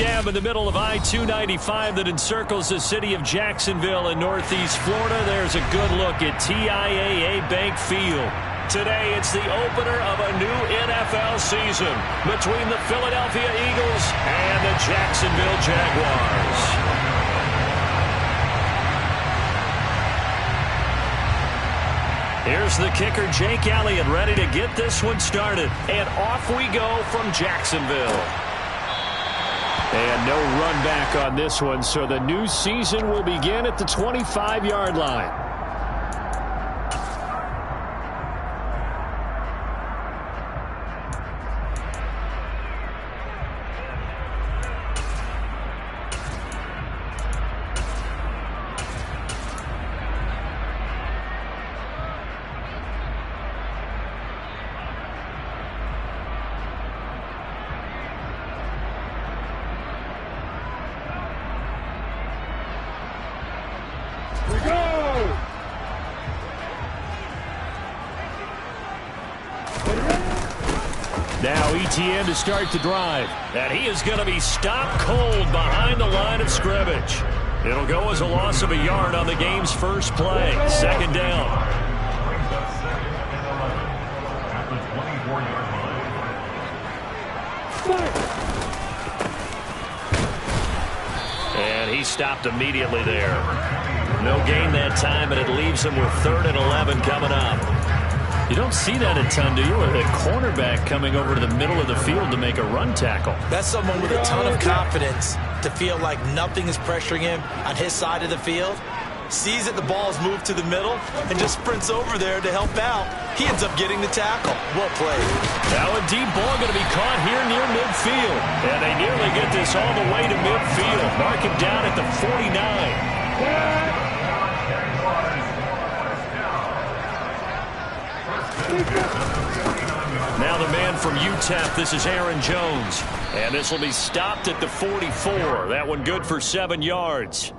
dam in the middle of I-295 that encircles the city of Jacksonville in northeast Florida. There's a good look at TIAA Bank Field. Today, it's the opener of a new NFL season between the Philadelphia Eagles and the Jacksonville Jaguars. Here's the kicker, Jake Elliott, ready to get this one started. And off we go from Jacksonville. And no run back on this one, so the new season will begin at the 25-yard line. Now ETN to start the drive. And he is going to be stopped cold behind the line of scrimmage. It'll go as a loss of a yard on the game's first play. Second down. And he stopped immediately there. No gain that time, and it leaves him with 3rd and 11 coming up. You don't see that a ton, do you? A cornerback coming over to the middle of the field to make a run tackle. That's someone with a ton of confidence to feel like nothing is pressuring him on his side of the field. Sees that the ball is moved to the middle and just sprints over there to help out. He ends up getting the tackle. Well played. Now a deep ball going to be caught here near midfield. And they nearly get this all the way to midfield. Mark him down at the 49. Now the man from UTEP, this is Aaron Jones. And this will be stopped at the 44. That one good for 7 yards.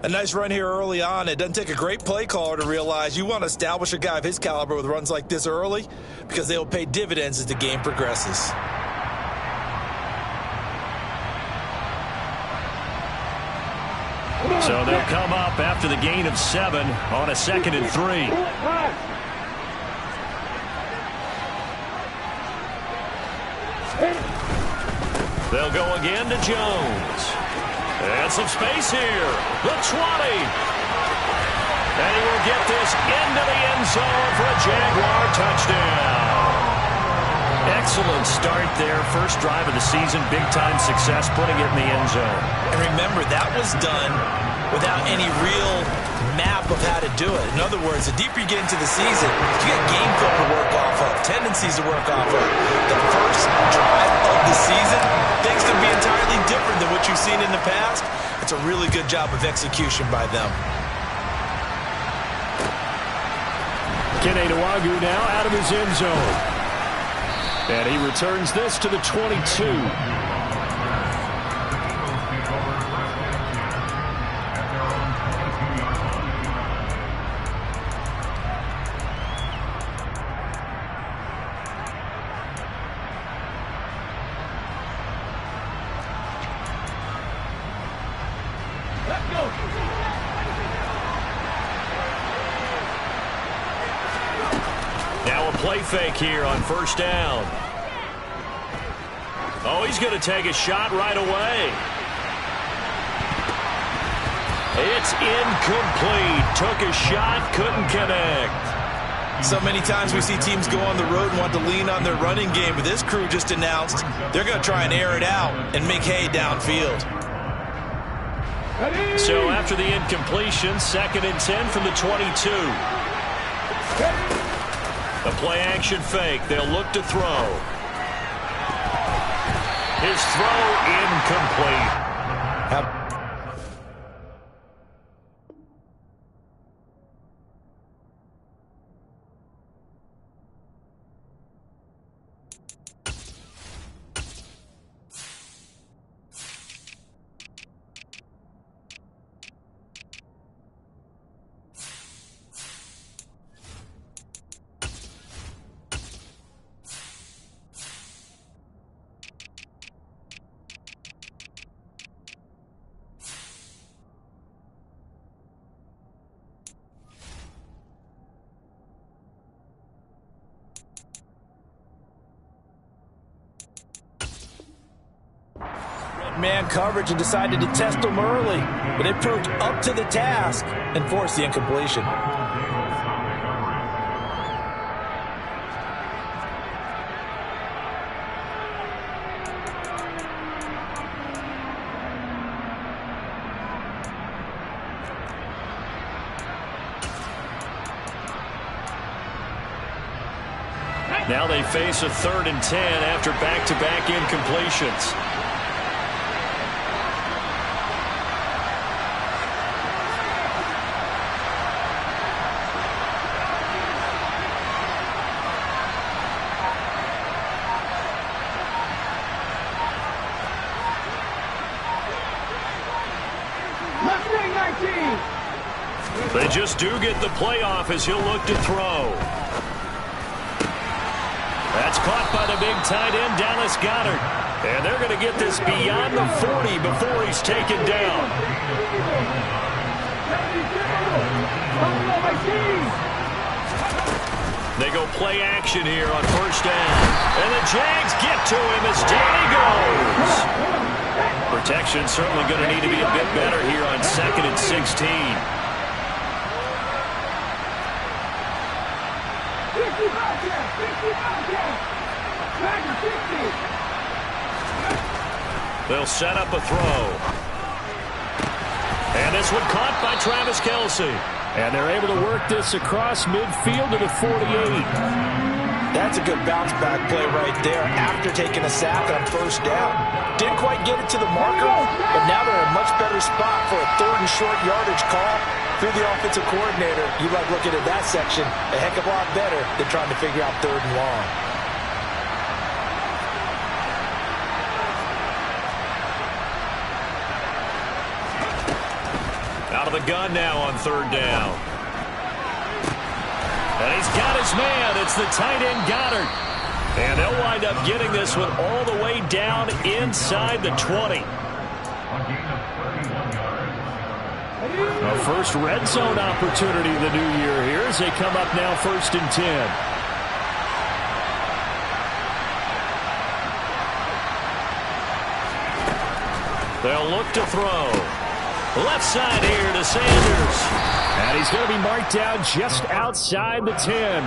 A nice run here early on. It doesn't take a great play caller to realize you want to establish a guy of his caliber with runs like this early because they will pay dividends as the game progresses. So they'll come up after the gain of 7 on a 2nd and 3. They'll go again to Jones. And some space here. The 20. And he will get this into the end zone for a Jaguar touchdown. Excellent start there. First drive of the season. Big-time success putting it in the end zone. And remember, that was done without any real map of how to do it. In other words, the deeper you get into the season, you get game film to work off of, tendencies to work off of. The first drive of the season, things can be entirely different than what you've seen in the past. It's a really good job of execution by them. Kene Nwagu now out of his end zone. And he returns this to the 22. Now a play fake here on first down. Oh, he's going to take a shot right away. It's incomplete. Took a shot, couldn't connect. So many times we see teams go on the road and want to lean on their running game, but this crew just announced they're going to try and air it out and make hay downfield. So after the incompletion, 2nd and 10 from the 22. The play-action fake. They'll look to throw. His throw incomplete. man coverage and decided to test him early. But it proved up to the task and forced the incompletion. Now they face a 3rd and 10 after back-to-back incompletions. They just do get the playoff as he'll look to throw. That's caught by the big tight end, Dallas Goedert. And they're going to get this beyond the 40 before he's taken down. They go play action here on 1st down. And the Jags get to him as down he goes. Protection certainly going to need to be a bit better here on 2nd and 16. They'll set up a throw. And this one caught by Travis Kelce. And they're able to work this across midfield to the 48. That's a good bounce back play right there after taking a sack on 1st down. Didn't quite get it to the marker, but now they're in a much better spot for a 3rd and short yardage call. Through the offensive coordinator, you like looking at that section a heck of a lot better than trying to figure out 3rd and long. Out of the gun now on 3rd down. And he's got his man. It's the tight end Goedert. And they'll wind up getting this one all the way down inside the 20. A first red zone opportunity the new year here as they come up now 1st and 10. They'll look to throw. Left side here to Sanders. And he's going to be marked down just outside the 10.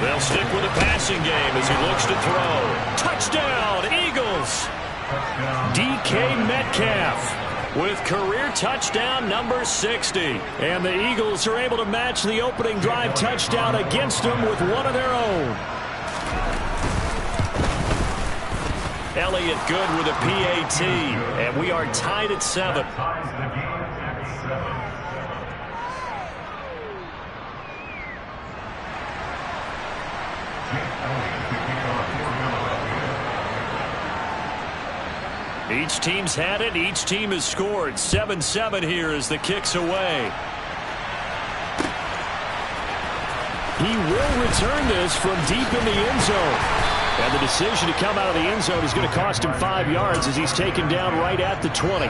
They'll stick with the passing game as he looks to throw. Touchdown, Eagles! DK Metcalf with career touchdown number 60. And the Eagles are able to match the opening drive touchdown against them with one of their own. Elliott good with a PAT, and we are tied at 7. Each team's had it. Each team has scored. 7-7 here as the kick's away. He will return this from deep in the end zone. And the decision to come out of the end zone is going to cost him 5 yards as he's taken down right at the 20.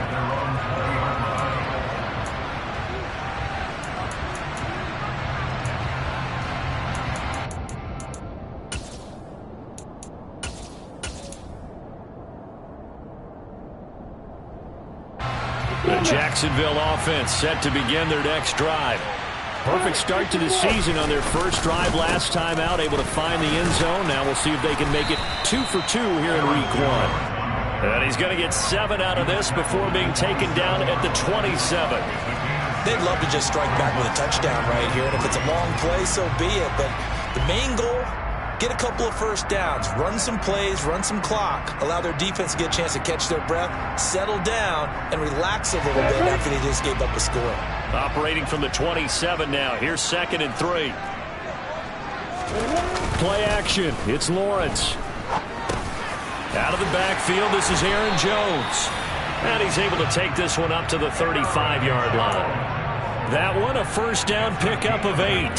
The Jacksonville offense set to begin their next drive. Perfect start to the season on their first drive last time out, able to find the end zone. Now we'll see if they can make it 2 for 2 here in week 1. And he's going to get 7 out of this before being taken down at the 27. They'd love to just strike back with a touchdown right here, and if it's a long play, so be it. But the main goal, get a couple of first downs, run some plays, run some clock, allow their defense to get a chance to catch their breath, settle down, and relax a little bit after they just gave up a score. Operating from the 27 now. Here's 2nd and 3. Play action. It's Lawrence. Out of the backfield, this is Aaron Jones. And he's able to take this one up to the 35-yard line. That one, a first down pickup of 8.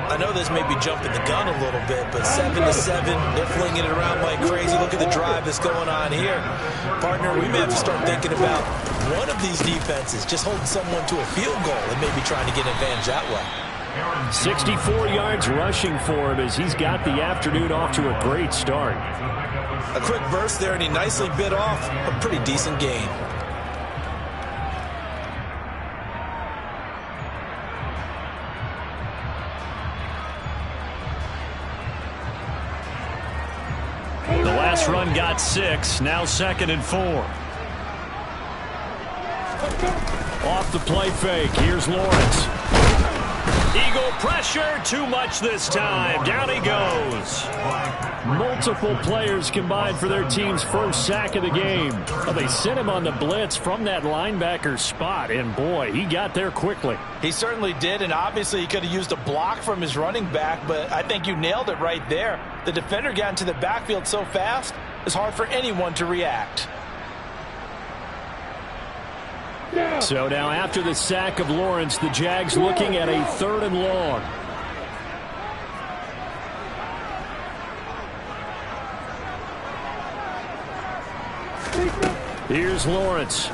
I know this may be jumping the gun a little bit, but 7-7, they're flinging it around like crazy. Look at the drive that's going on here. Partner, we may have to start thinking about one of these defenses just holding someone to a field goal and maybe trying to get an advantage that way. 64 yards rushing for him as he's got the afternoon off to a great start. A quick burst there, and he nicely bit off a pretty decent gain. The last run got 6, now 2nd and 4. Off the play fake, here's Lawrence. Eagle pressure, too much this time. Down he goes. Multiple players combined for their team's first sack of the game. Well, they sent him on the blitz from that linebacker spot, and boy, he got there quickly. He certainly did, and obviously he could have used a block from his running back, but I think you nailed it right there. The defender got into the backfield so fast, it's hard for anyone to react. So now after the sack of Lawrence, the Jags looking at a 3rd and long. Here's Lawrence.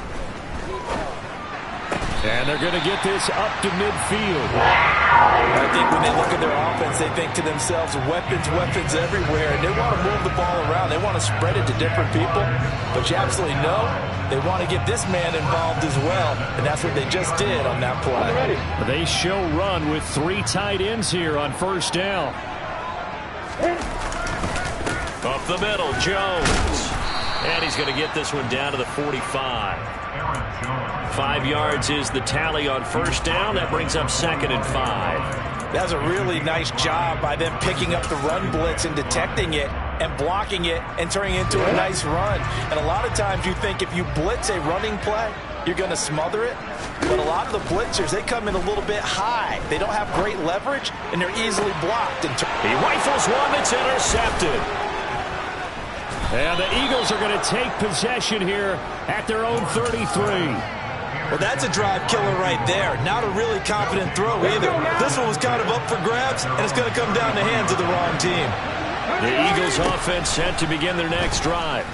And they're going to get this up to midfield. I think when they look at their offense, they think to themselves, weapons, weapons everywhere. And they want to move the ball around. They want to spread it to different people. But you absolutely know they want to get this man involved as well. And that's what they just did on that play. They show run with 3 tight ends here on 1st down. Up the middle, Jones. And he's going to get this one down to the 45. 5 yards is the tally on 1st down. That brings up 2nd and 5. That's a really nice job by them picking up the run blitz and detecting it and blocking it and turning it into a nice run. And a lot of times you think if you blitz a running play, you're going to smother it. But a lot of the blitzers, they come in a little bit high. They don't have great leverage, and they're easily blocked. He rifles one that's intercepted. And the Eagles are going to take possession here at their own 33. Well, that's a drive killer right there. Not a really confident throw either. This one was kind of up for grabs, and it's going to come down the hands of the wrong team. The Eagles offense set to begin their next drive.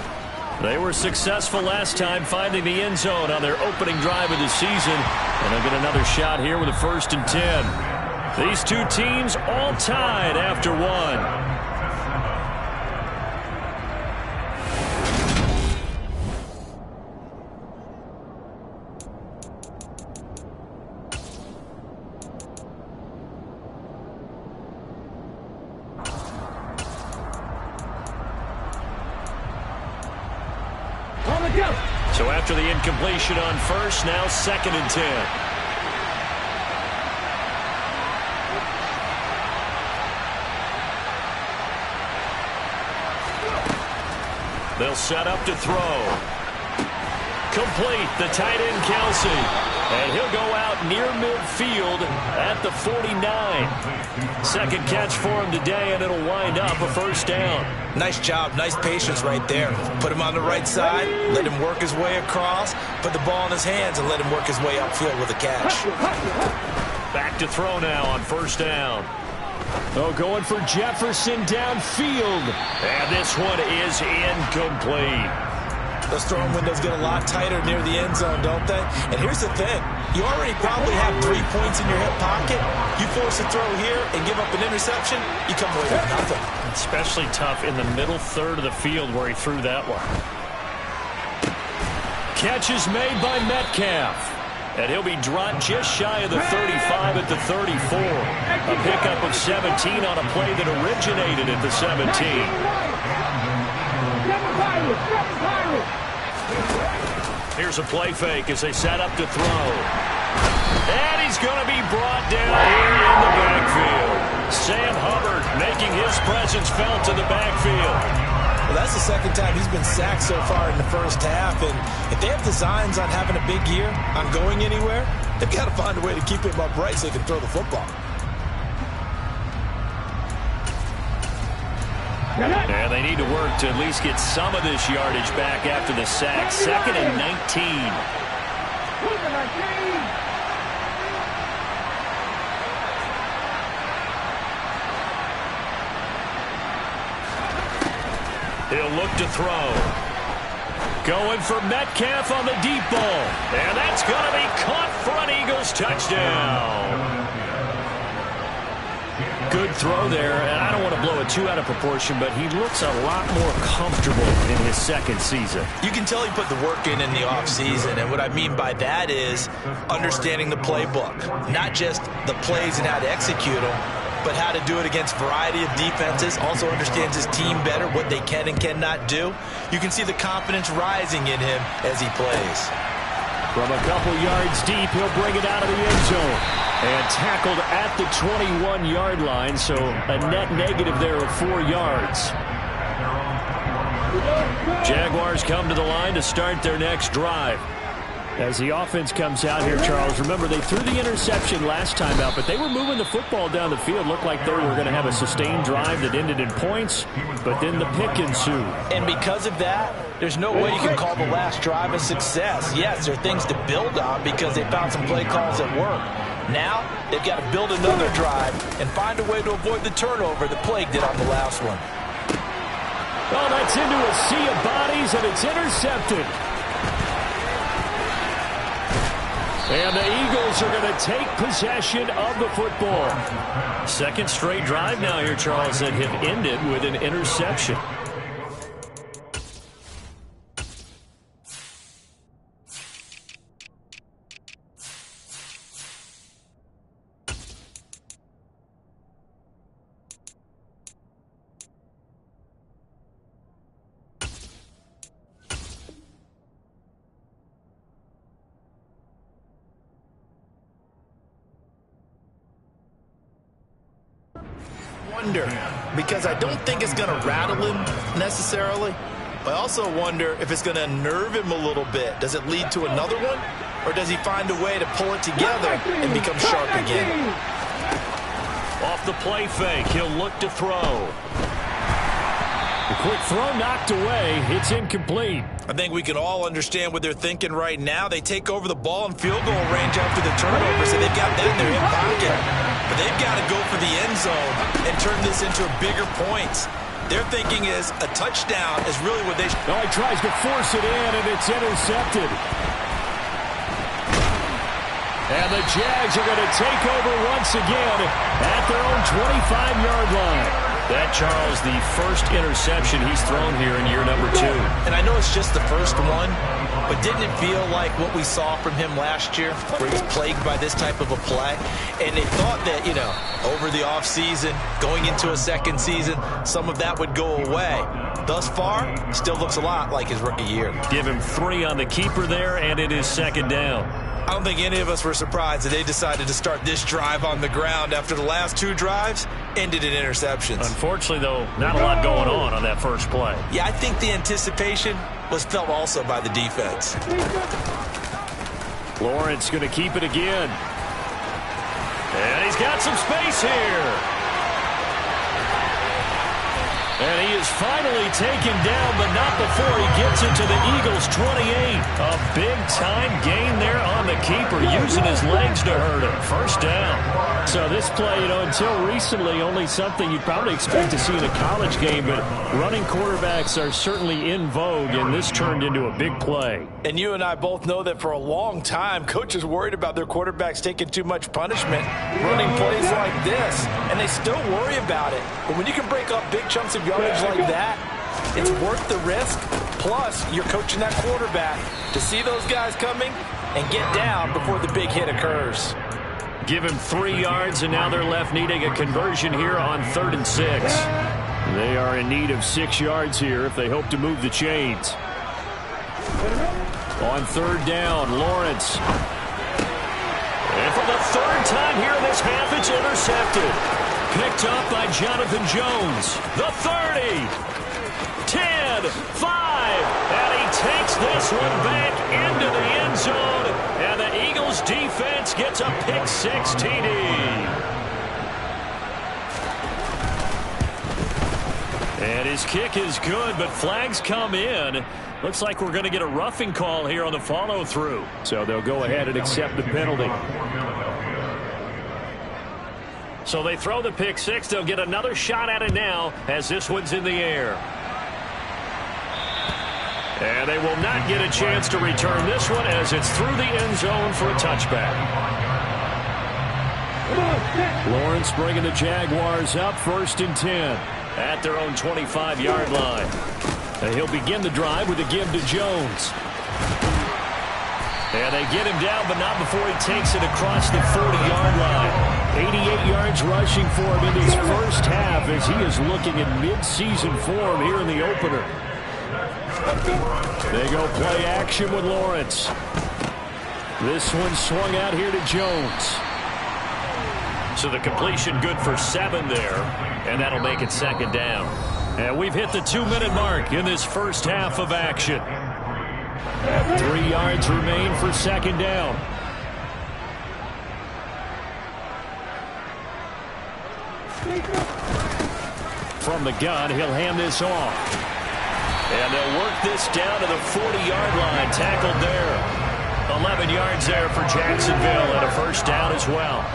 They were successful last time finding the end zone on their opening drive of the season. And they'll get another shot here with a 1st and 10. These two teams all tied after 1. So after the incompletion on 1st, now 2nd and 10. They'll set up to throw. Complete, the tight end Kelsey. And he'll go out near midfield at the 49. 2nd catch for him today, and it'll wind up a 1st down. Nice job, nice patience right there. Put him on the right side, let him work his way across, put the ball in his hands, and let him work his way upfield with a catch. Back to throw now on 1st down. Oh, going for Jefferson downfield. And this one is incomplete. Those throwing windows get a lot tighter near the end zone, don't they? And here's the thing. You already probably have 3 points in your hip pocket. You force a throw here and give up an interception, you come away with nothing. Especially tough in the middle 3rd of the field where he threw that one. Catch is made by Metcalf. And he'll be dropped just shy of the 35 at the 34. A pickup of 17 on a play that originated at the 17. Here's a play fake as they set up to throw. And he's going to be brought down here in the backfield. Sam Hubbard making his presence felt in the backfield. Well, that's the 2nd time he's been sacked so far in the 1st half. And if they have designs on having a big year, on going anywhere, they've got to find a way to keep him upright so they can throw the football. And they need to work to at least get some of this yardage back after the sack. 2nd and 19. He'll look to throw. Going for Metcalf on the deep ball. And that's going to be caught for an Eagles touchdown. Good throw there, and I don't want to blow it too out of proportion, but he looks a lot more comfortable in his second season. You can tell he put the work in the offseason, and what I mean by that is understanding the playbook. Not just the plays and how to execute them, but how to do it against a variety of defenses. Also understands his team better, what they can and cannot do. You can see the confidence rising in him as he plays. From a couple yards deep, he'll bring it out of the end zone. And tackled at the 21-yard line, so a net negative there of 4 yards. Jaguars come to the line to start their next drive. As the offense comes out here, Charles, remember they threw the interception last time out, but they were moving the football down the field. Looked like they were going to have a sustained drive that ended in points, but then the pick ensued. And because of that, there's no way you can call the last drive a success. Yes, there are things to build on because they found some play calls that work. Now, they've got to build another drive and find a way to avoid the turnover that Plague did on the last one. Oh, that's into a sea of bodies, and it's intercepted. And the Eagles are going to take possession of the football. Second straight drive now here, Charles, that have ended with an interception. Because I don't think it's going to rattle him necessarily. I also wonder if it's going to unnerve him a little bit. Does it lead to another one? Or does he find a way to pull it together and become sharp again? Off the play fake, he'll look to throw. The quick throw knocked away. It's incomplete. I think we can all understand what they're thinking right now. They take over the ball in field goal range after the turnover, so they've got that in their hip pocket. But they've got to go for the end zone and turn this into bigger points. Their thinking is a touchdown is really what they should. Oh, he tries to force it in, and it's intercepted. And the Jags are going to take over once again at their own 25-yard line. That, Charles, the first interception he's thrown here in year number 2. And I know it's just the first one, but didn't it feel like what we saw from him last year, where he was plagued by this type of a play? And they thought that, over the offseason, going into a second season, some of that would go away. Thus far, still looks a lot like his rookie year. Give him 3 on the keeper there, and it is second down. I don't think any of us were surprised that they decided to start this drive on the ground after the last 2 drives ended in interceptions. Unfortunately, though, not a lot going on that first play. Yeah, I think the anticipation was felt also by the defense. Lawrence going to keep it again. And he's got some space here. And he is finally taken down, but not before he gets it to the Eagles' 28. A big-time gain there on the keeper, using his legs to hurt him. First down. So this play, until recently, only something you'd probably expect to see in a college game, but running quarterbacks are certainly in vogue, and this turned into a big play. And you and I both know that for a long time, coaches worried about their quarterbacks taking too much punishment, running plays like this, and they still worry about it. But when you can break up big chunks of yardage like that, it's worth the risk. Plus, you're coaching that quarterback to see those guys coming and get down before the big hit occurs. Give him 3 yards, and now they're left needing a conversion here on 3rd and 6. They are in need of 6 yards here if they hope to move the chains. On 3rd down, Lawrence. And for the 3rd time here in this half, it's intercepted. Picked up by Jonathan Jones. The 30, 10, 5, and he takes this one back into the end zone, and the Eagles defense gets a pick-6 TD. And his kick is good, but flags come in. Looks like we're going to get a roughing call here on the follow-through. So they'll go ahead and accept the penalty. So they throw the pick-6. They'll get another shot at it now as this one's in the air. And they will not get a chance to return this one as it's through the end zone for a touchback. Lawrence bringing the Jaguars up 1st and 10 at their own 25-yard line. And he'll begin the drive with a give to Jones. And they get him down, but not before he takes it across the 40-yard line. 88 yards rushing for him in his first half as he is looking at mid-season form here in the opener. They go play action with Lawrence. This one swung out here to Jones. So the completion good for 7 there, and that'll make it 2nd down. And we've hit the 2-minute mark in this first half of action. 3 yards remain for 2nd down. From the gun, he'll hand this off. And they'll work this down to the 40-yard line. Tackled there. 11 yards there for Jacksonville, and a 1st down as well.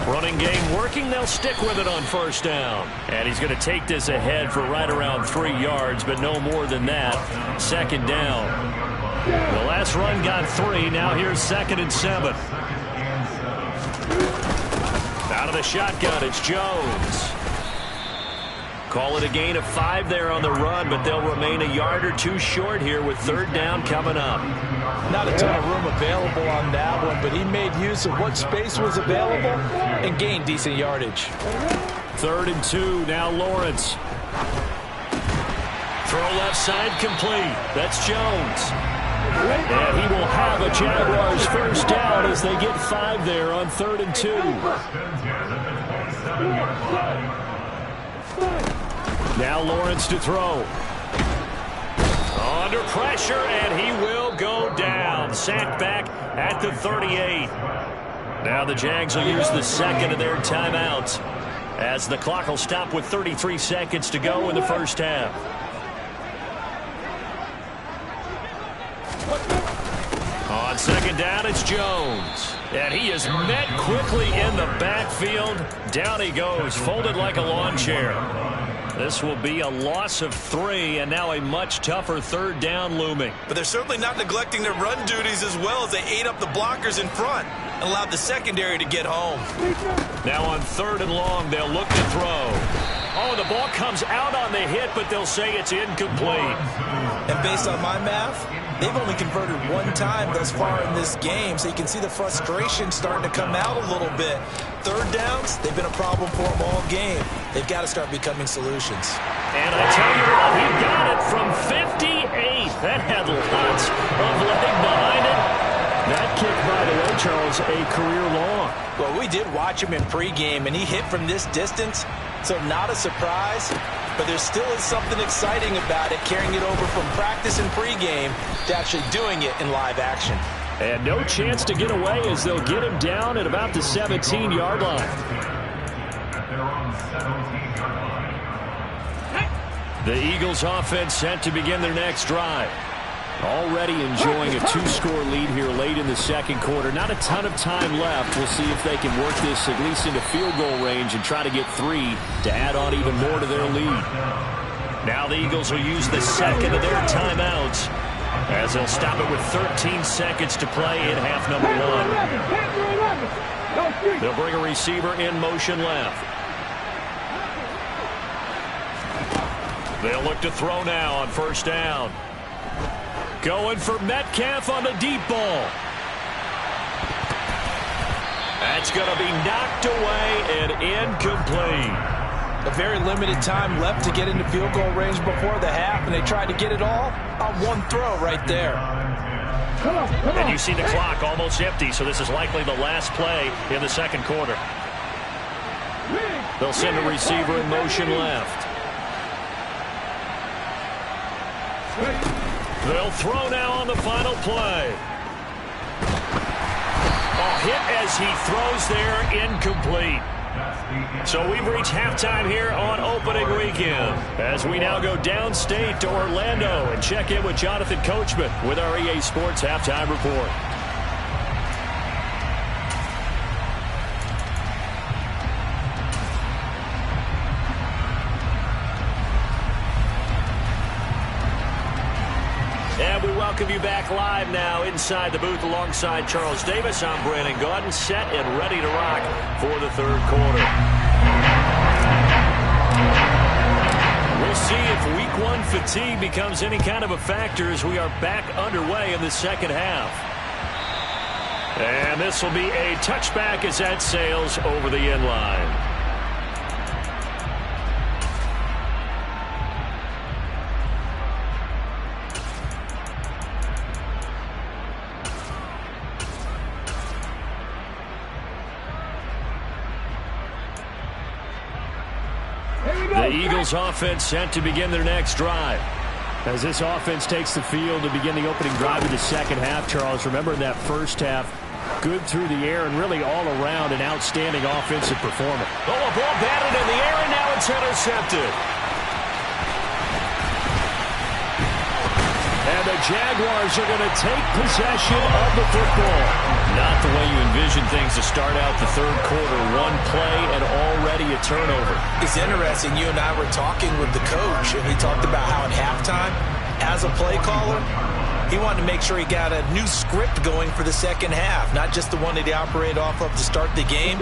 Running game working. They'll stick with it on 1st down. And he's going to take this ahead for right around 3 yards, but no more than that. 2nd down. The last run got 3. Now here's 2nd and 7. Out of the shotgun, it's Jones. Call it a gain of 5 there on the run, but they'll remain a yard or 2 short here with 3rd down coming up. Not a ton of room available on that one, but he made use of what space was available and gained decent yardage. 3rd and 2, now Lawrence. Throw left side complete. That's Jones. And he will have a Jaguars 1st down as they get 5 there on 3rd and 2. Now Lawrence to throw. Under pressure, and he will go down. Sacked back at the 38. Now the Jags will use the 2nd of their timeouts as the clock will stop with 33 seconds to go in the first half. On 2nd down, it's Jones. And he is met quickly in the backfield. Down he goes, folded like a lawn chair. This will be a loss of 3, and now a much tougher 3rd down looming. But they're certainly not neglecting their run duties as well as they ate up the blockers in front and allowed the secondary to get home. Now on 3rd and long, they'll look to throw. Oh, the ball comes out on the hit, but they'll say it's incomplete. And based on my math, they've only converted 1 time thus far in this game, so you can see the frustration starting to come out a little bit. 3rd downs, they've been a problem for them all game. They've got to start becoming solutions. And I tell you what, he got it from 58. That had lots of leg behind it. That kick, by the way, Charles, a career long. Well, we did watch him in pregame, and he hit from this distance, so not a surprise. But there still is something exciting about it, carrying it over from practice and pregame to actually doing it in live action. And no chance to get away as they'll get him down at about the 17-yard line. The Eagles offense set to begin their next drive. Already enjoying a 2-score lead here late in the 2nd quarter. Not a ton of time left. We'll see if they can work this at least into field goal range and try to get 3 to add on even more to their lead. Now the Eagles will use the 2nd of their timeouts as they'll stop it with 13 seconds to play in half number 1. They'll bring a receiver in motion left. They'll look to throw now on 1st down. Going for Metcalf on the deep ball. That's going to be knocked away and incomplete. A very limited time left to get into field goal range before the half, and they tried to get it all on 1 throw right there. And you see the clock almost empty, so this is likely the last play in the 2nd quarter. They'll send a receiver in motion left. They'll throw now on the final play. A hit as he throws there, incomplete. So we've reached halftime here on opening weekend as we now go downstate to Orlando and check in with Jonathan Coachman with our EA Sports Halftime Report. And we welcome welcome you back live now inside the booth alongside Charles Davis. I'm Brandon Gaudin, set and ready to rock for the third quarter. We'll see if week one fatigue becomes any kind of a factor as we are back underway in the second half. And this will be a touchback as that sails over the end line. The Eagles offense set to begin their next drive. As this offense takes the field to begin the opening drive of the second half, Charles, remember in that first half, good through the air and really all around an outstanding offensive performance. Oh, a ball batted in the air, and now it's intercepted. And the Jaguars are going to take possession of the football. Not the way you envision things to start out the third quarter. One play and already a turnover. It's interesting. You and I were talking with the coach, and he talked about how at halftime, as a play caller, he wanted to make sure he got a new script going for the second half, not just the one that he operated off of to start the game.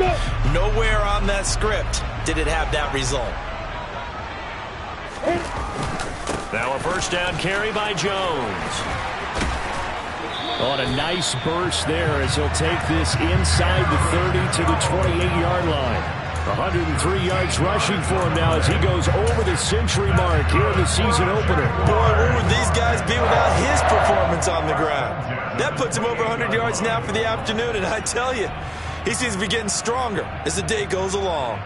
Nowhere on that script did it have that result. Now a first down carry by Jones. On a nice burst there as he'll take this inside the 30 to the 28-yard line. 103 yards rushing for him now as he goes over the century mark here in the season opener. Boy, where would these guys be without his performance on the ground? That puts him over 100 yards now for the afternoon, and I tell you, he seems to be getting stronger as the day goes along.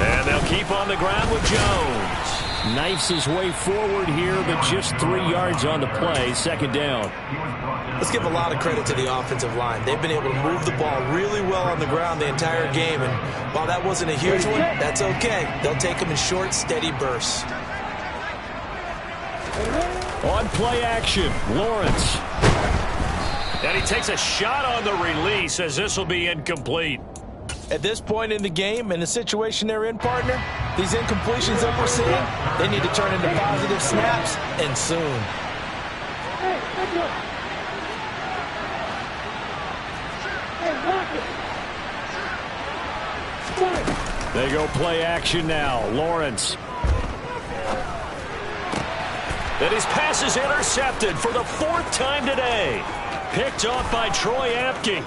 And they'll keep on the ground with Jones. Knifes his way forward here, but just 3 yards on the play. Second down. Let's give a lot of credit to the offensive line. They've been able to move the ball really well on the ground the entire game. And while that wasn't a huge one, that's okay. They'll take them in short, steady bursts. On play action, Lawrence. And he takes a shot on the release as this will be incomplete. At this point in the game, in the situation they're in, partner, these incompletions that we're seeing, they need to turn into positive snaps, and soon. They go play action now. Lawrence. And his pass is intercepted for the 4th time today. Picked off by Troy Apke.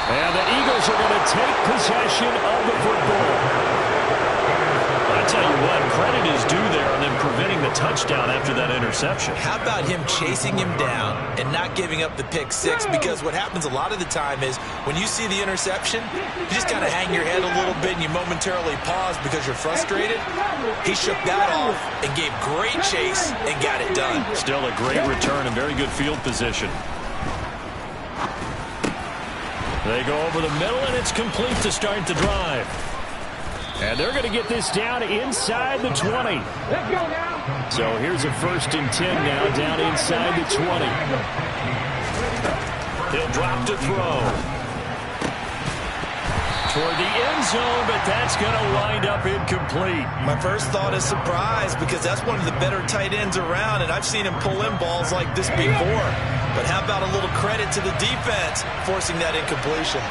And the Eagles are going to take possession of the football. I tell you what, credit is due there on them preventing the touchdown after that interception. How about him chasing him down and not giving up the pick six? Because what happens a lot of the time is when you see the interception, you just kind of hang your head a little bit and you momentarily pause because you're frustrated. He shook that off and gave great chase and got it done. Still a great return and very good field position. They go over the middle, and it's complete to start the drive. And they're going to get this down inside the 20. Let's go now. So here's a 1st and 10 now, down inside the 20. He'll drop to throw. Toward the end zone, but that's going to wind up incomplete. My first thought is surprise because that's one of the better tight ends around, and I've seen him pull in balls like this before. But how about a little credit to the defense forcing that incompletion?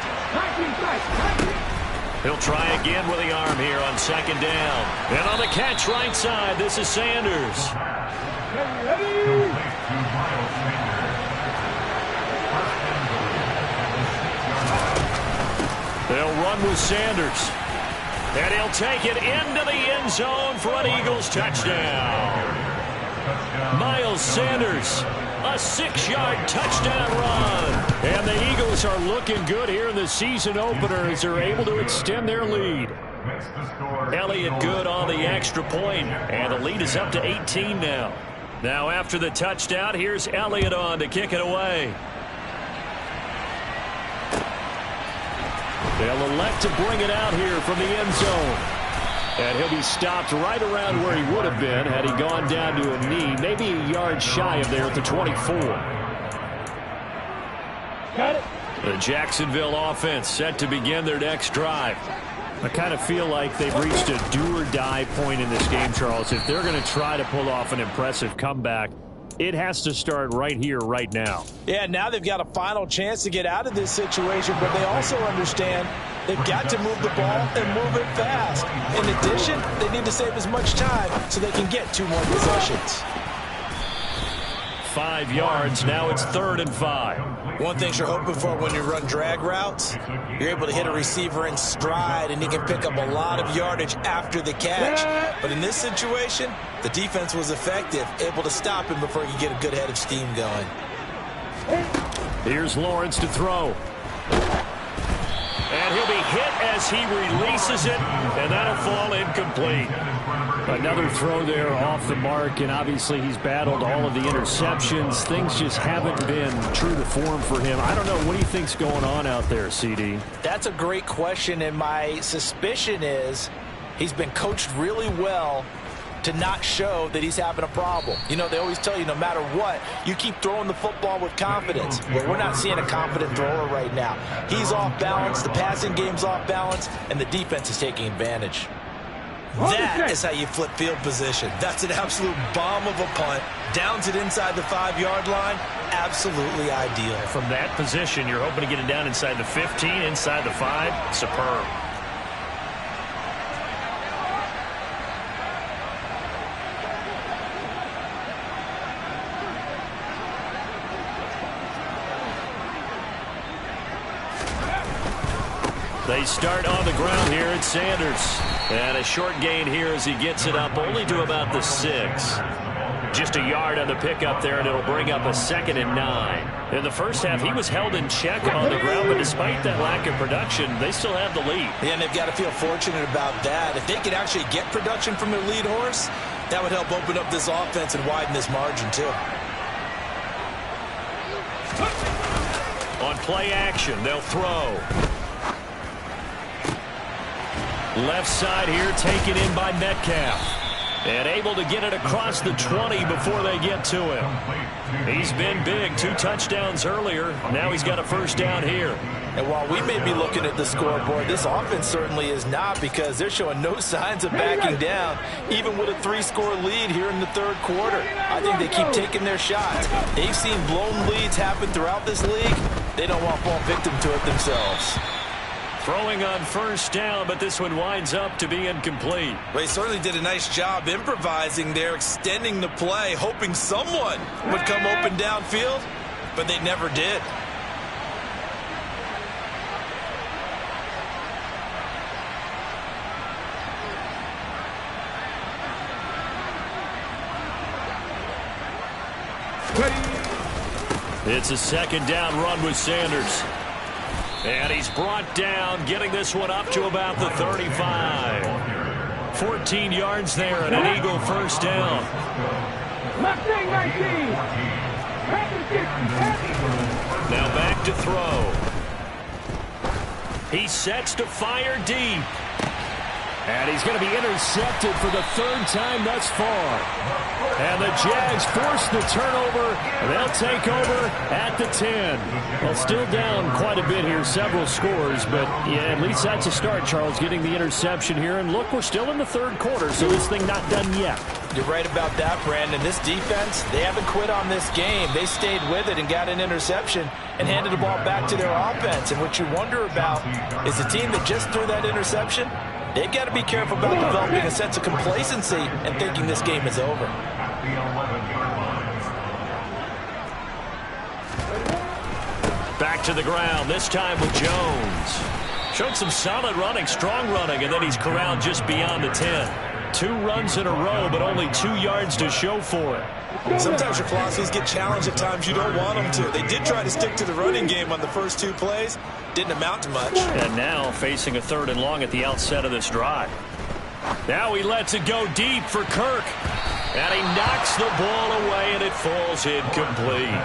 He'll try again with the arm here on 2nd down. And on the catch right side, this is Sanders. They'll run with Sanders. And he'll take it into the end zone for an Eagles touchdown. Miles Sanders, a 6-yard touchdown run. And the Eagles are looking good here in the season opener as they're able to extend their lead. Elliott good on the extra point, and the lead is up to 18 now. Now after the touchdown, here's Elliott on to kick it away. They'll elect to bring it out here from the end zone. And he'll be stopped right around where he would have been had he gone down to a knee, maybe a yard shy of there at the 24. Got it. The Jacksonville offense set to begin their next drive. I kind of feel like they've reached a do-or-die point in this game, Charles. If they're going to try to pull off an impressive comeback, it has to start right here, right now. Yeah, now they've got a final chance to get out of this situation, but they also understand they've got to move the ball and move it fast. In addition, they need to save as much time so they can get 2 more possessions. 5 yards. Now it's 3rd and 5. One thing you're hoping for when you run drag routes, you're able to hit a receiver in stride, and he can pick up a lot of yardage after the catch. But in this situation, the defense was effective, able to stop him before he could get a good head of steam going. Here's Lawrence to throw. And he'll be hit as he releases it, and that'll fall incomplete. Another throw there off the mark, and obviously he's battled all of the interceptions. Things just haven't been true to form for him. I don't know. What do you think's going on out there, CD? That's a great question, and my suspicion is he's been coached really well to not show that he's having a problem. You know, they always tell you no matter what, you keep throwing the football with confidence. Well, we're not seeing a confident thrower right now. He's off balance, the passing game's off balance, and the defense is taking advantage. That is how you flip field position. That's an absolute bomb of a punt. Downs it inside the 5-yard line. Absolutely ideal. From that position, you're hoping to get it down inside the 15, inside the 5. Superb. They start on the ground here at Sanders. And a short gain here as he gets it up only to about the 6. Just a yard on the pickup there, and it'll bring up a 2nd and 9. In the first half, he was held in check on the ground, but despite that lack of production, they still have the lead. Yeah, and they've got to feel fortunate about that. If they could actually get production from their lead horse, that would help open up this offense and widen this margin, too. On play action, they'll throw. Left side here, taken in by Metcalf. And able to get it across the 20 before they get to him. He's been big. 2 touchdowns earlier. Now he's got a first down here. And while we may be looking at the scoreboard, this offense certainly is not, because they're showing no signs of backing down, even with a 3-score lead here in the 3rd quarter. I think they keep taking their shots. They've seen blown leads happen throughout this league. They don't want to fall victim to it themselves. Throwing on first down, but this one winds up to be incomplete. Well, he certainly did a nice job improvising there, extending the play, hoping someone would come open downfield, but they never did. It's a 2nd down run with Sanders. And he's brought down, getting this one up to about the 35. 14 yards there and an Eagle first down. Mustang 19. Now back to throw. He sets to fire deep. And he's going to be intercepted for the 3rd time thus far. And the Jags force the turnover. They'll take over at the 10. Well, still down quite a bit here, several scores. But, yeah, at least that's a start, Charles, getting the interception here. And, look, we're still in the 3rd quarter, so this thing not done yet. You're right about that, Brandon. This defense, they haven't quit on this game. They stayed with it and got an interception and handed the ball back to their offense. And what you wonder about is the team that just threw that interception, they've got to be careful about developing a sense of complacency and thinking this game is over. Back to the ground, this time with Jones. Showed some solid running, strong running, and then he's corralled just beyond the 10. 2 runs in a row, but only 2 yards to show for it. Sometimes your philosophies get challenged at times you don't want them to. They did try to stick to the running game on the first 2 plays. Didn't amount to much. And now facing a 3rd and long at the outset of this drive. Now he lets it go deep for Kirk. And he knocks the ball away, and it falls incomplete.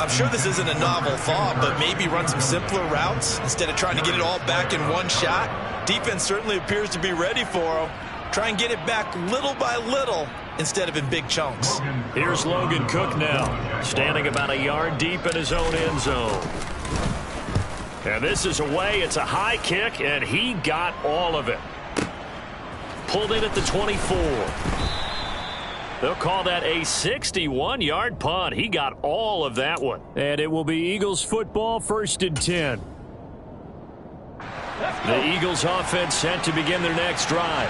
I'm sure this isn't a novel thought, but maybe run some simpler routes instead of trying to get it all back in one shot. Defense certainly appears to be ready for him. Try and get it back little by little instead of in big chunks. Here's Logan Cook now, standing about a yard deep in his own end zone. And this is away. It's a high kick, and he got all of it. Pulled in at the 24. They'll call that a 61-yard punt. He got all of that one. And it will be Eagles football, 1st and 10. The Eagles offense set to begin their next drive.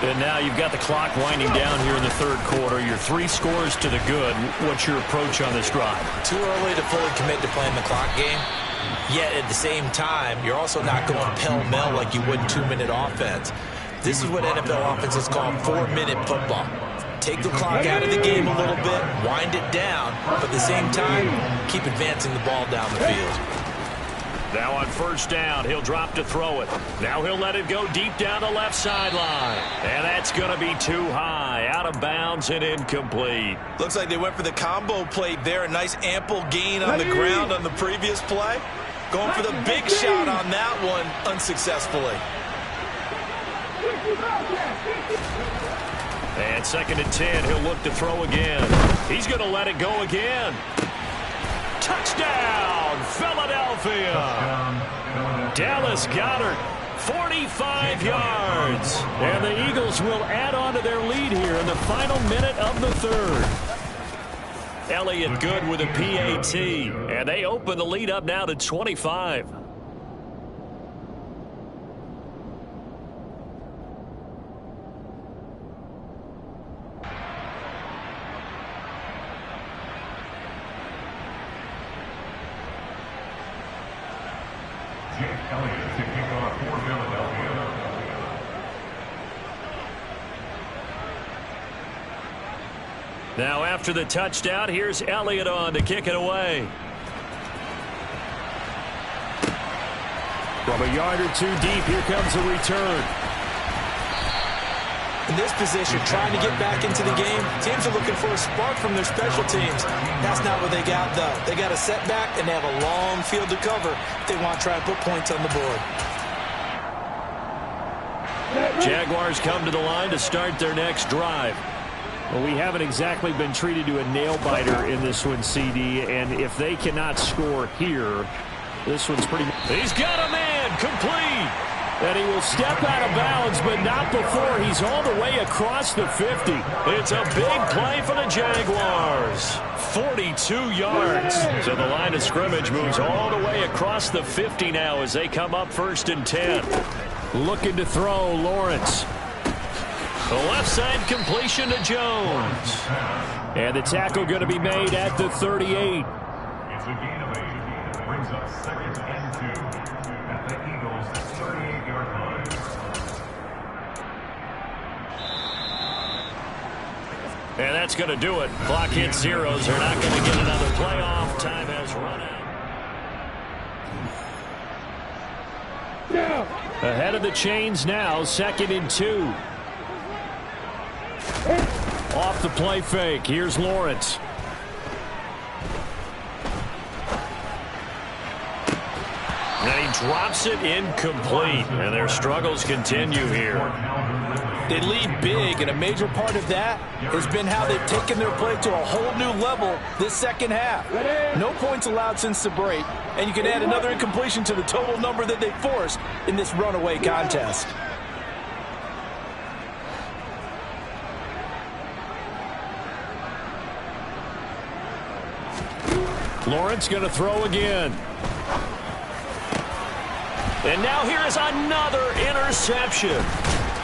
And now you've got the clock winding down here in the 3rd quarter. Your 3 scores to the good. What's your approach on this drive? Too early to fully commit to playing the clock game. Yet at the same time, you're also not going pell-mell like you would 2-minute offense. This is what NFL offenses call 4-minute football. Take the clock out of the game a little bit, wind it down, but at the same time, keep advancing the ball down the field. Now on 1st down, he'll drop to throw it. Now he'll let it go deep down the left sideline. And that's going to be too high, out of bounds and incomplete. Looks like they went for the combo play there. A nice ample gain on the ground on the previous play. Going for the big shot on that one unsuccessfully. And 2nd and 10, he'll look to throw again. He's going to let it go again. Touchdown, Philadelphia. Dallas Goedert, 45 yards. And the Eagles will add on to their lead here in the final minute of the 3rd. Elliott good with a PAT. And they open the lead up now to 25. Now after the touchdown, here's Elliott on to kick it away. From a yard or 2 deep, here comes a return. In this position, trying to get back into the game, teams are looking for a spark from their special teams. That's not what they got, though. They got a setback, and they have a long field to cover if they want to try and put points on the board. Jaguars come to the line to start their next drive. Well, we haven't exactly been treated to a nail-biter in this one, CD, and if they cannot score here, this one's pretty... He's got a man, complete! And he will step out of bounds, but not before he's all the way across the 50. It's a big play for the Jaguars. 42 yards. So the line of scrimmage moves all the way across the 50 now as they come up 1st and 10. Looking to throw, Lawrence. The left side completion to Jones. And the tackle going to be made at the 38. It's a gain of 8. Brings up 2nd and 2 at the Eagles' 38-yard line. And that's going to do it. Clock hits zeros. They're not going to get another playoff. Time has run out. Ahead of the chains now, 2nd and 2. Off the play fake. Here's Lawrence. And he drops it incomplete. And their struggles continue here. They lead big, and a major part of that has been how they've taken their play to a whole new level this 2nd half. No points allowed since the break, and you can add another incompletion to the total number that they forced in this runaway contest. Lawrence going to throw again. And now here is another interception.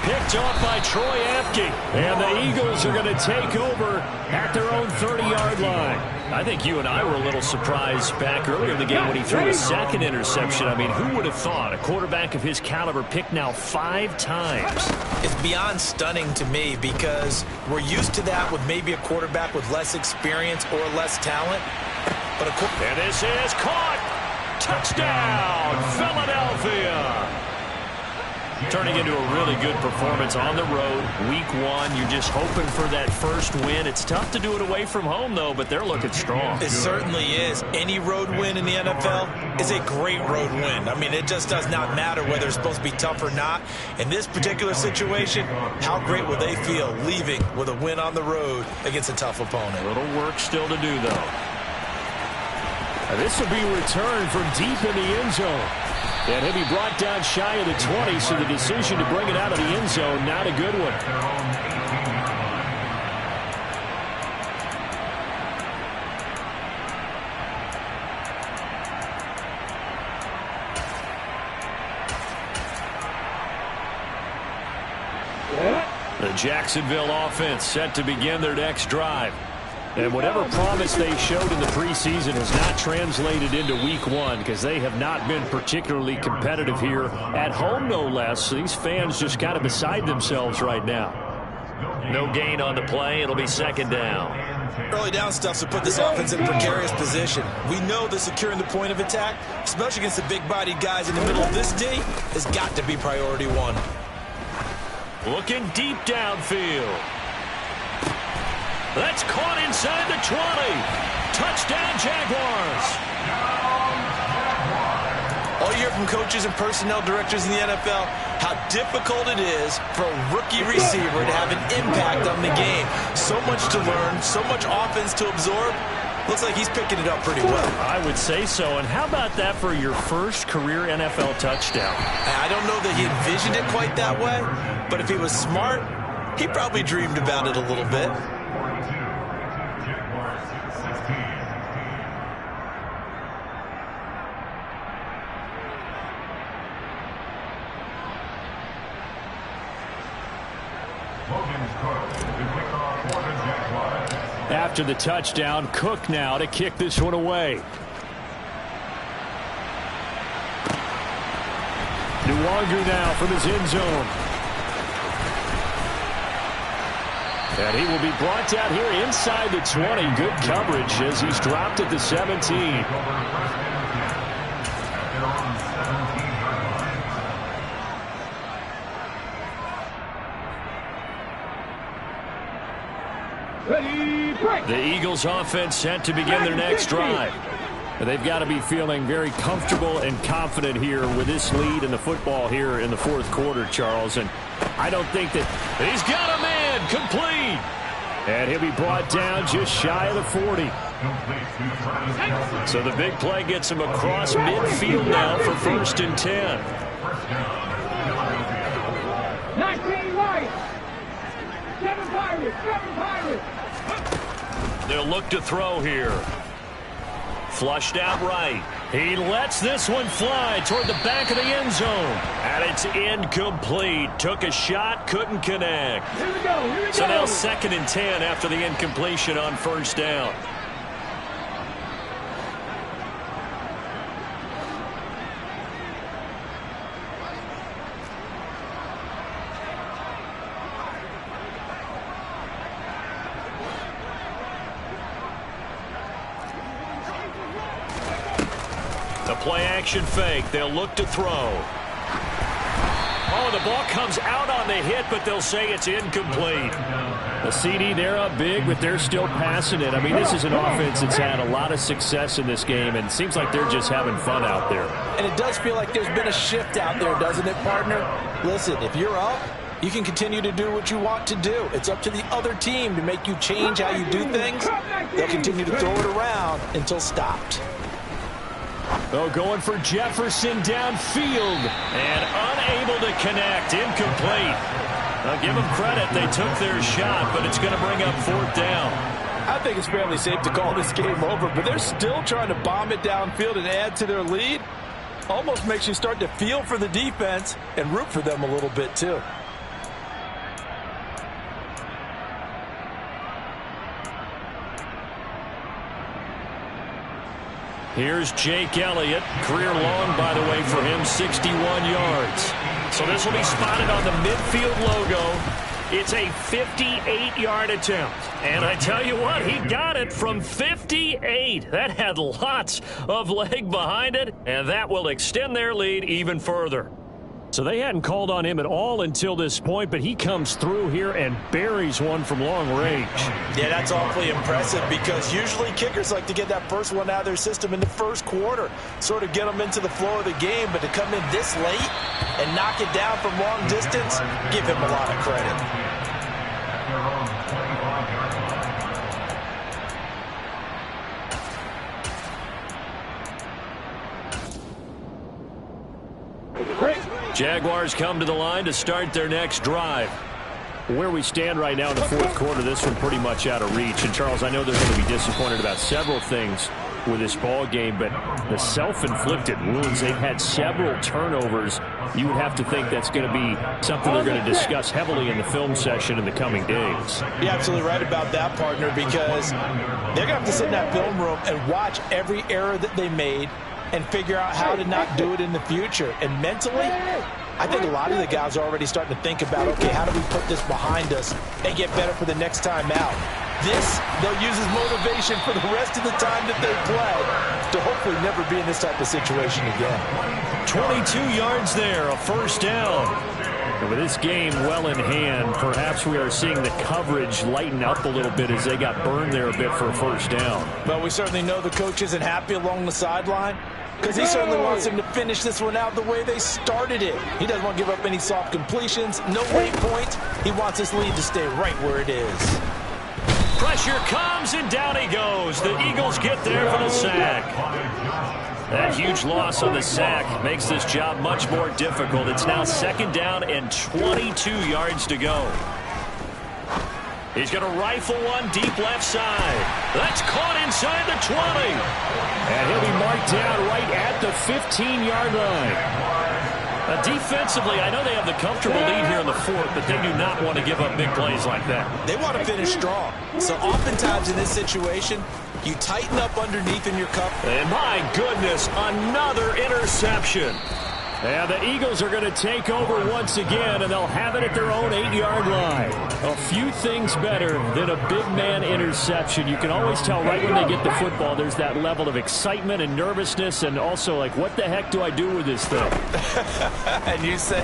Picked off by Troy Apke. And the Eagles are going to take over at their own 30-yard line. I think you and I were a little surprised back earlier in the game when he threw a 2nd interception. I mean, who would have thought a quarterback of his caliber picked now 5 times? It's beyond stunning to me because we're used to that with maybe a quarterback with less experience or less talent. And this is caught. Touchdown, Philadelphia. Turning into a really good performance on the road. Week 1, you're just hoping for that first win. It's tough to do it away from home, though, but they're looking strong. It certainly is. Any road win in the NFL is a great road win. I mean, it just does not matter whether it's supposed to be tough or not. In this particular situation, how great will they feel leaving with a win on the road against a tough opponent? A little work still to do, though. This will be returned from deep in the end zone. And he'll be brought down shy of the 20, so the decision to bring it out of the end zone, not a good one. The Jacksonville offense set to begin their next drive. And whatever promise they showed in the preseason has not translated into week 1 because they have not been particularly competitive here at home, no less. These fans just kind of beside themselves right now. No gain on the play. It'll be second down. Early down stuff to put this offense in a precarious position. We know that securing the point of attack, especially against the big-bodied guys in the middle of this D, has got to be priority 1. Looking deep downfield. That's caught inside the 20. Touchdown, Jaguars. All you hear from coaches and personnel directors in the NFL, how difficult it is for a rookie receiver to have an impact on the game. So much to learn, so much offense to absorb. Looks like he's picking it up pretty well. I would say so. And how about that for your first career NFL touchdown? I don't know that he envisioned it quite that way, but if he was smart, he probably dreamed about it a little bit. After the touchdown, Cook now to kick this one away. Nwangu now from his end zone. And he will be brought down here inside the 20. Good coverage as he's dropped at the 17. The Eagles offense set to begin their next drive. They've got to be feeling very comfortable and confident here with this lead in the football here in the fourth quarter, Charles. And I don't think that he's got a man complete. And he'll be brought down just shy of the 40. So the big play gets him across midfield now for 1st and 10. 19 right. 7 Pirates. 7 Pirates. They'll look to throw here. Flushed out right. He lets this one fly toward the back of the end zone. And it's incomplete. Took a shot, couldn't connect. Here we go. Here we go. So now 2nd and 10 after the incompletion on 1st down. Play-action fake. They'll look to throw. Oh, the ball comes out on the hit, but they'll say it's incomplete. The CD, they're up big, but they're still passing it. I mean, this is an offense that's had a lot of success in this game, and it seems like they're just having fun out there. And it does feel like there's been a shift out there, doesn't it, partner? Listen, if you're up, you can continue to do what you want to do. It's up to the other team to make you change how you do things. They'll continue to throw it around until stopped. Oh, going for Jefferson downfield and unable to connect. Incomplete. I'll give them credit. They took their shot, but it's going to bring up 4th down. I think it's fairly safe to call this game over, but they're still trying to bomb it downfield and add to their lead. Almost makes you start to feel for the defense and root for them a little bit, too. Here's Jake Elliott. Career long, by the way, for him, 61 yards. So this will be spotted on the midfield logo. It's a 58-yard attempt. And I tell you what, he got it from 58. That had lots of leg behind it, and that will extend their lead even further. So they hadn't called on him at all until this point, but he comes through here and buries one from long range. Yeah, that's awfully impressive because usually kickers like to get that first one out of their system in the first quarter, sort of get them into the flow of the game, but to come in this late and knock it down from long distance, give him a lot of credit. Jaguars come to the line to start their next drive. Where we stand right now in the fourth quarter, this one pretty much out of reach. And, Charles, I know they're going to be disappointed about several things with this ball game, but the self-inflicted wounds, they've had several turnovers. You would have to think that's going to be something they're going to discuss heavily in the film session in the coming days. You're absolutely right about that, partner, because they're going to have to sit in that film room and watch every error that they made and figure out how to not do it in the future. And mentally, I think a lot of the guys are already starting to think about, okay, how do we put this behind us and get better for the next time out? This, they'll use as motivation for the rest of the time that they play to hopefully never be in this type of situation again. 22 yards there, a first down. And with this game well in hand, perhaps we are seeing the coverage lighten up a little bit as they got burned there a bit for a first down. Well, we certainly know the coach isn't happy along the sideline because he certainly wants them to finish this one out the way they started it. He doesn't want to give up any soft completions, no late points. He wants this lead to stay right where it is. Pressure comes, and down he goes. The Eagles get there for the sack. That huge loss on the sack makes this job much more difficult. It's now second down and 22 yards to go. He's going to rifle one deep left side. That's caught inside the 20. And he'll be marked down right at the 15-yard line. Defensively, I know they have the comfortable lead here in the fourth, but they do not want to give up big plays like that. They want to finish strong. So oftentimes in this situation, you tighten up underneath in your cup. And my goodness, another interception. And the Eagles are going to take over once again, and they'll have it at their own 8-yard line. A few things better than a big man interception. You can always tell right when they get the football, there's that level of excitement and nervousness, and also like, what the heck do I do with this thing? And you say,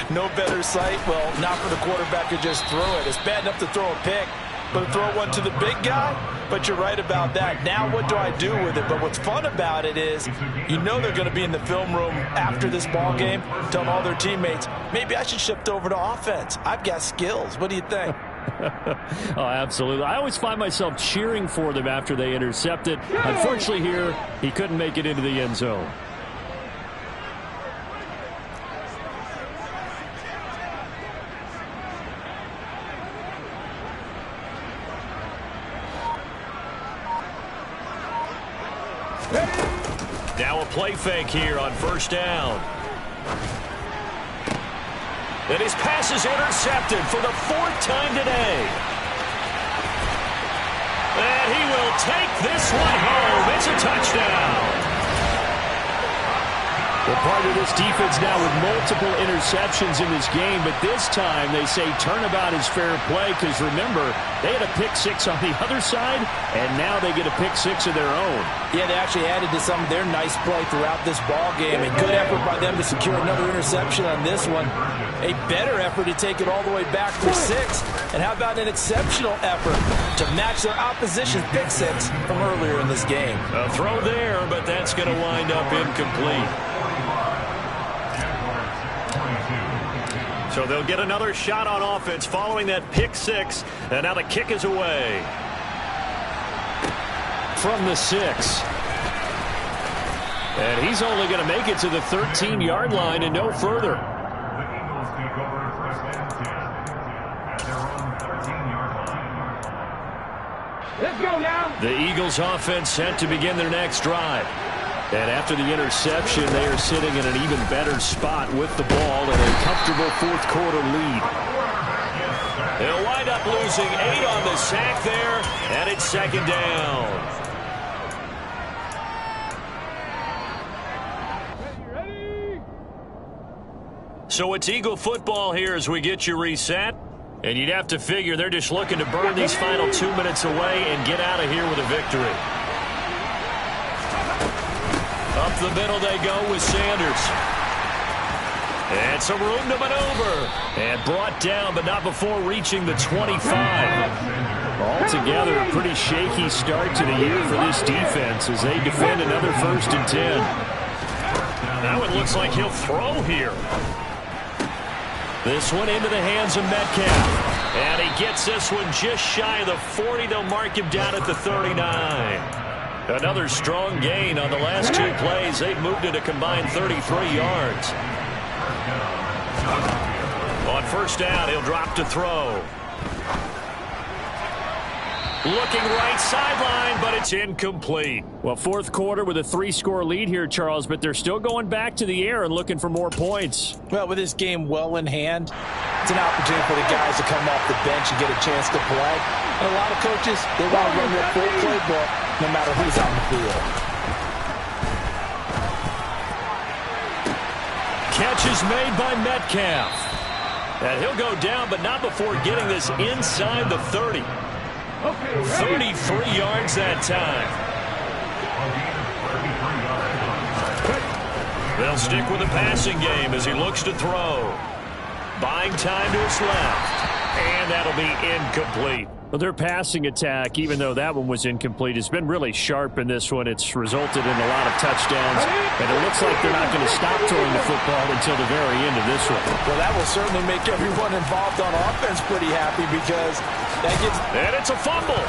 no better sight? Well, not for the quarterback to just throw it. It's bad enough to throw a pick, but to throw one to the big guy? But you're right about that. Now what do I do with it? But what's fun about it is you know they're going to be in the film room after this ball game telling all their teammates, maybe I should shift over to offense. I've got skills. What do you think? Oh, absolutely. I always find myself cheering for them after they intercept it. Unfortunately here, he couldn't make it into the end zone. Now a play fake here on first down. And his pass is intercepted for the fourth time today. And he will take this one home. It's a touchdown. Well, part of this defense now with multiple interceptions in this game, but this time they say turnabout is fair play because, remember, they had a pick-6 on the other side, and now they get a pick-6 of their own. Yeah, they actually added to some of their nice play throughout this ball game. A good effort by them to secure another interception on this one. A better effort to take it all the way back for 6. And how about an exceptional effort to match their opposition's pick-6 from earlier in this game? A throw there, but that's going to wind up incomplete. So they'll get another shot on offense following that pick-6, and now the kick is away. From the 6. And he's only going to make it to the 13-yard line and no further. The Eagles take over first and 10 at their own 13-yard line. Let's go now. The Eagles offense set to begin their next drive. And after the interception, they are sitting in an even better spot with the ball and a comfortable fourth quarter lead. They'll wind up losing 8 on the sack there, and it's second down. Ready? So it's Eagle football here as we get you reset. And you'd have to figure they're just looking to burn these final 2 minutes away and get out of here with a victory. Up the middle they go with Sanders. And some room to maneuver. And brought down, but not before reaching the 25. Altogether, a pretty shaky start to the year for this defense as they defend another 1st and 10. Now it looks like he'll throw here. This one into the hands of Metcalf. And he gets this one just shy of the 40. They'll mark him down at the 39. Another strong gain on the last 2 plays. They've moved it a combined 33 yards. On 1st down, he'll drop to throw. Looking right sideline, but it's incomplete. Well, 4th quarter with a 3-score lead here, Charles, but they're still going back to the air and looking for more points. Well, with this game well in hand, it's an opportunity for the guys to come off the bench and get a chance to play. And a lot of coaches, they want to run their full playbook no matter who's on the field. Catch is made by Metcalf. And he'll go down, but not before getting this inside the 30. 33 yards that time. They'll stick with the passing game as he looks to throw. Buying time to his left. And that'll be incomplete. Well, their passing attack, even though that one was incomplete, has been really sharp in this one. It's resulted in a lot of touchdowns, and it looks like they're not going to stop throwing the football until the very end of this one. Well, that will certainly make everyone involved on offense pretty happy because that gives... And it's a fumble.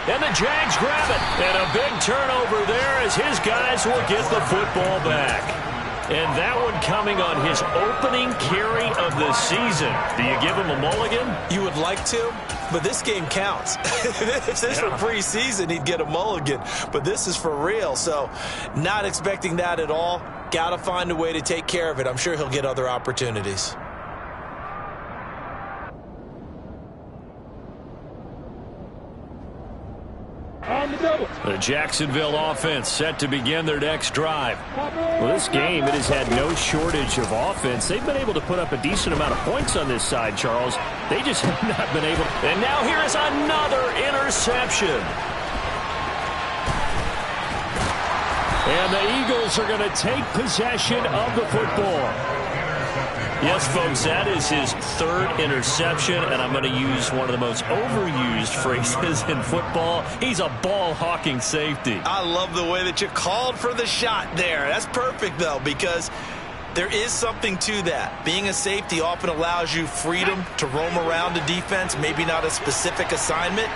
And the Jags grab it. And a big turnover there as his guys will get the football back. And that one coming on his opening carry of the season. Do you give him a mulligan? You would like to, but this game counts. If this were preseason, he'd get a mulligan. But this is for real, so not expecting that at all. Got to find a way to take care of it. I'm sure he'll get other opportunities. On the double. The Jacksonville offense set to begin their next drive. Well, this game, it has had no shortage of offense. They've been able to put up a decent amount of points on this side, Charles. They just have not been able. And now here is another interception. And the Eagles are going to take possession of the football. Yes, folks, that is his 3rd interception, and I'm going to use one of the most overused phrases in football. He's a ball-hawking safety. I love the way that you called for the shot there. That's perfect, though, because there is something to that. Being a safety often allows you freedom to roam around a defense, maybe not a specific assignment.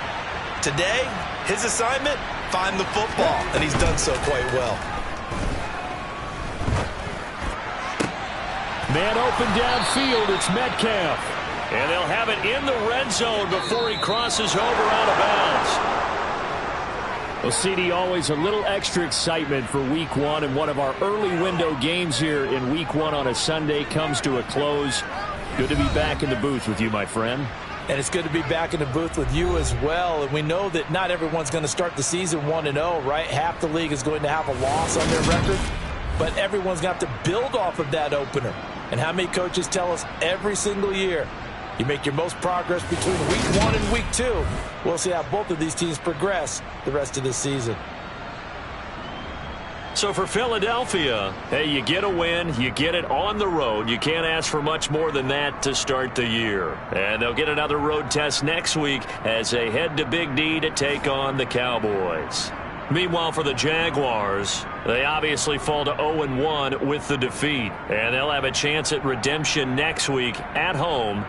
Today, his assignment, find the football, and he's done so quite well. Man open downfield, it's Metcalf. And they'll have it in the red zone before he crosses over out of bounds. Well, CD, always a little extra excitement for Week 1, and one of our early window games here in Week 1 on a Sunday comes to a close. Good to be back in the booth with you, my friend. And it's good to be back in the booth with you as well. And we know that not everyone's going to start the season 1-0, right? Half the league is going to have a loss on their record. But everyone's going to have to build off of that opener. And how many coaches tell us every single year, you make your most progress between Week 1 and Week 2. We'll see how both of these teams progress the rest of this season. So for Philadelphia, hey, you get a win, you get it on the road. You can't ask for much more than that to start the year. And they'll get another road test next week as they head to Big D to take on the Cowboys. Meanwhile, for the Jaguars, they obviously fall to 0-1 with the defeat. And they'll have a chance at redemption next week at home